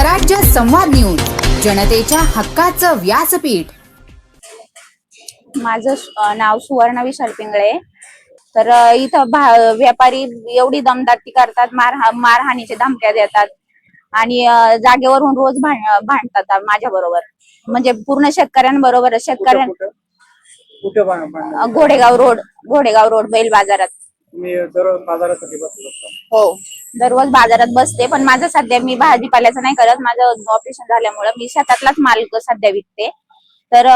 स्वराज्य संवाद न्यूज, जनतेच्या हक्काचं व्यासपीठ। माझं नाव सुवर्ण विशाल पिंगळे। तर इथं व्यापारी एवढी दमदाटी करतात, मारहाणीचे धमक्या देतात आणि जागेवरून रोज भांडतात माझ्या बरोबर, म्हणजे पूर्ण शेतकऱ्यांबरोबर। घोडेगाव रोड बैल बाजारात। मी दररोज बाजारासाठी बसतो। हो, दररोज बाजारात बसते, पण माझं सध्या मी भाजीपाल्याचं नाही करत। माझं ऑपरेशन झाल्यामुळे मी शेतातलाच माल सध्या विकते। तर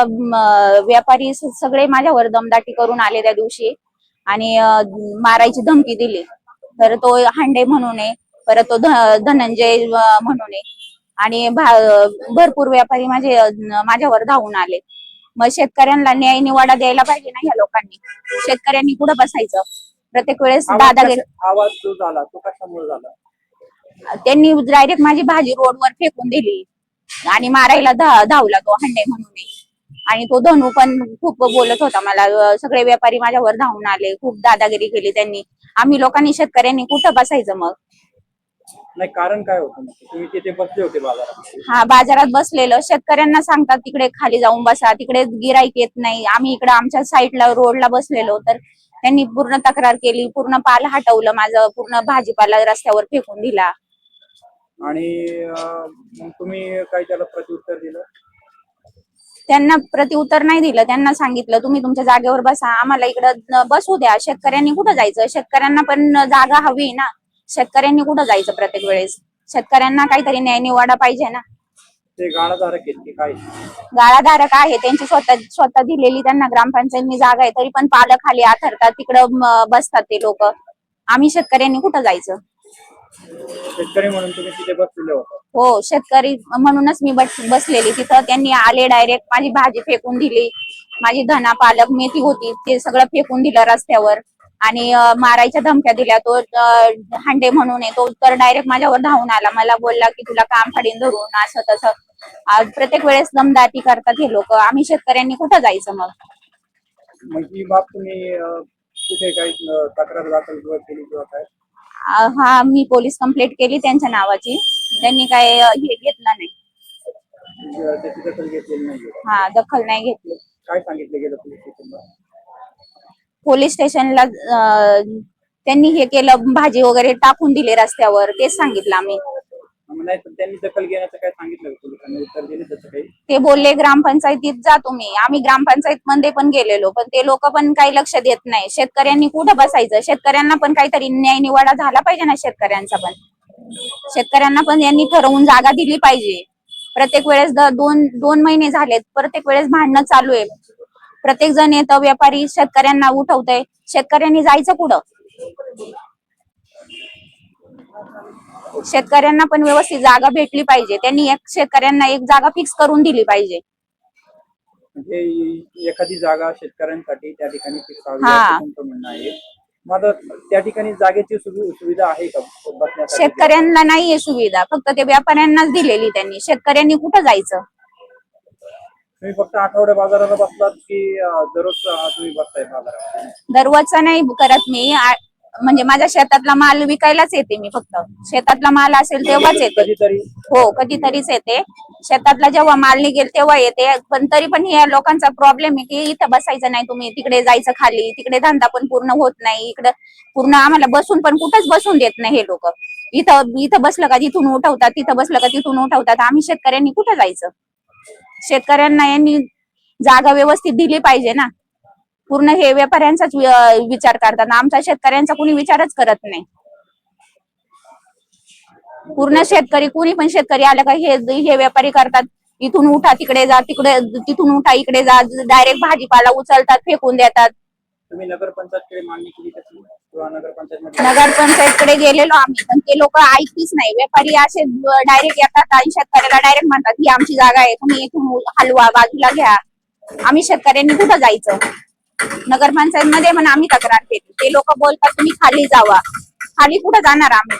व्यापारी सगळे माझ्यावर दमदाटी करून आले त्या दिवशी आणि मारायची धमकी दिली। तर तो हांडे म्हणून आहे, परत तो धनंजय म्हणून आहे आणि भरपूर व्यापारी माझ्यावर धावून आले। मग शेतकऱ्यांना न्याय निवाडा द्यायला पाहिजे ना ह्या लोकांनी। शेतकऱ्यांनी कुठं बसायचं? प्रत्येक वेळेस दादागिरी। आवाज जो झाला तो कशामुळे झाला? त्यांनी डायरेक्ट माझी भाजी रोडवर फेकून दिली आणि मारायला धावला तो हांडे म्हणून। आणि तो धनू पण खूप बोलत होता मला। सगळे व्यापारी माझ्यावर धावून आले, खूप दादागिरी केली त्यांनी। आम्ही लोकांनी, शेतकऱ्यांनी कुठं बसायचं मग? नाही, कारण काय होतं? तुम्ही तिथे बसले होते बाजारात? हा, बाजारात बसलेलं। शेतकऱ्यांना सांगतात तिकडे खाली जाऊन बसा, तिकडे गिराईक येत नाही। आम्ही इकडे आमच्या साईडला रोडला बसलेलो, तर त्यांनी पूर्ण तक्रार केली, पूर्ण पाल हटवलं माझं, पूर्ण भाजीपाला रस्त्यावर फेकून दिला। आणि तुम्ही काय त्याला प्रत्युत्तर दिलं? त्यांना प्रत्युत्तर नाही दिलं। त्यांना सांगितलं तुम्ही तुमच्या जागेवर बसा, आम्हाला इकडं बसू द्या। शेतकऱ्यांनी कुठं जायचं? शेतकऱ्यांना पण जागा हवी ना। शेतकऱ्यांनी कुठं जायचं? प्रत्येक वेळेस शेतकऱ्यांना काहीतरी न्याय निवाडा पाहिजे ना। ते गाळाधारक आहेत की काय? गाळाधारक आहे, त्यांची स्वतः दिलेली त्यांना ग्रामपंचायतनी जागा आहे, तरी पण पालं खाली आथरतात, तिकडं बसतात ते लोक। आम्ही शेतकऱ्यांनी कुठं जायचं? शेतकरी म्हणून तुम्ही तिथे बसलेले होते? हो, शेतकरी म्हणूनच मी बसलेली तिथं। त्यांनी आले, डायरेक्ट माझी भाजी फेकून दिली, माझी धना पालक मेथी होती ते सगळं फेकून दिलं रस्त्यावर आणि मारायच्या धमक्या दिल्या। तो हांडे म्हणून आहे, तो तर डायरेक्ट माझ्यावर धावून आला, मला बोलला की तुला काम फाडीन धरून, असं तसं। प्रत्येक वेळेस दमदाटी करतात हे लोक। आम्ही शेतकऱ्यांनी कुठं जायचं मग? ही बाब तुम्ही कुठे काही तक्रार दाखल केली किंवा काय? हा, मी पोलीस कंप्लेंट केली त्यांच्या नावाची। त्यांनी काय हे घेतलं नाही, त्याची दखल घेतलेली नाही? हा, दखल नाही घेतली। काय सांगितलं गेलं पोलीस स्टेशनला? पोलीस स्टेशनला त्यांनी हे केलं, भाजी वगैरे टाकून दिले रस्त्यावर, तेच सांगितलं आम्ही। नाही, पण त्यांनी दखल घेण्याचं काय सांगितलं पोलिसांनी? उत्तर दिले त्याचं काही? ते बोलले ग्रामपंचायतीत जा तुम्ही। आम्ही ग्रामपंचायत मध्ये पण गेलेलो, पण ते लोक पण काही लक्ष देत नाही। शेतकऱ्यांनी कुठं बसायचं? शेतकऱ्यांना पण काहीतरी न्याय निवाडा झाला पाहिजे ना शेतकऱ्यांचा पण। शेतकऱ्यांना पण यांनी ठरवून जागा दिली पाहिजे। प्रत्येक वेळेस दोन महिने झालेत, प्रत्येक वेळेस भांडणं चालू आहे। प्रत्येक जण येतं, व्यापारी शेतकऱ्यांना उठवतय। शेतकऱ्यांनी जायचं कुठं? शेतकऱ्यांना पण व्यवस्थित जागा भेटली पाहिजे। त्यांनी शेतकऱ्यांना एक जागा फिक्स करून दिली पाहिजे। म्हणजे एखादी जागा शेतकऱ्यांसाठी त्या ठिकाणी फिक्स हवी असं तुमचं म्हणणं आहे? मग त्या ठिकाणी जागेची सुविधा आहे का बसण्यासाठी? शेतकऱ्यांना नाहीये सुविधा, फक्त ते व्यापाऱ्यांनाच दिलेली त्यांनी। शेतकऱ्यांनी कुठं जायचं? तुम्ही फक्त आठवड्या बाजाराला बसलात की दररोज तुम्ही बसताय बाजारात? दररोजचा नाही करत मी, म्हणजे माझ्या शेतातला माल विकायलाच येते मी। फक्त शेतातला माल असेल तेव्हाच येते। कधीतरी? हो, कधीतरीच येते। शेतातला जेव्हा माल निघेल तेव्हा येते। पण तरी पण या लोकांचा प्रॉब्लेम आहे की इथं बसायचं नाही तुम्ही, तिकडे जायचं खाली, तिकडे धंदा पण पूर्ण होत नाही। इकडं पूर्ण आम्हाला बसून पण कुठंच बसून देत नाही हे लोक। इथं बसलं का तिथून उठवतात, तिथं बसलं का तिथून उठवतात। आम्ही शेतकऱ्यांनी कुठं जायचं? शेतकऱ्यांना यांनी जागा व्यवस्थित दिली पाहिजे ना। पूर्ण हे व्यापाऱ्यांचाच विचार करतात, आमचा शेतकऱ्यांचा कुणी विचारच करत नाही। पूर्ण शेतकरी, कुणी पण शेतकरी आला का हे व्यापारी करतात, इथून उठा तिकडे जा, तिथून उठा इकडे जा, डायरेक्ट भाजीपाला उचलतात, फेकून देतात। तुम्ही नगरपंचायतकडे मागणी केली कशी किंवा नगरपंचायतकडे गेलेलो आम्ही, पण ते लोक ऐकतीच नाही। व्यापारी असे डायरेक्ट येतात आणि शेतकऱ्याला डायरेक्ट म्हणतात ही आमची जागा आहे, तुम्ही इथून हलवा, बाजूला घ्या। आम्ही शेतकऱ्यांनी कुठं जायचं? नगरपंचायत मध्ये पण आम्ही तक्रार केली, ते लोक बोलतात तुम्ही खाली जावा। खाली कुठं जाणार आम्ही?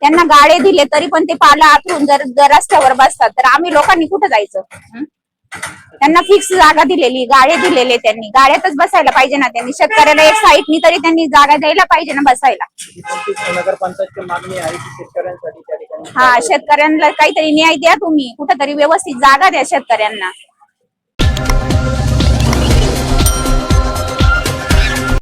त्यांना गाळे दिले तरी पण ते पाला आथरून जर रस्त्यावर बसतात, तर आम्ही लोकांनी कुठं जायचं? त्यांना फिक्स जागा दिलेली, गाळे दिलेले, त्यांनी गाड्यातच बसायला पाहिजे ना. त्यांनी शेतकऱ्याला एक साईटनी तरी त्यांनी जागा द्यायला पाहिजे ना बसायला. नगरपंचायतची मागणी आहे की शेतकऱ्यांसाठी त्या ठिकाणी हा, शेतकऱ्यांना काहीतरी न्याय द्या तुम्ही, कुठेतरी व्यवस्थित जागा द्या शेतकऱ्यांना.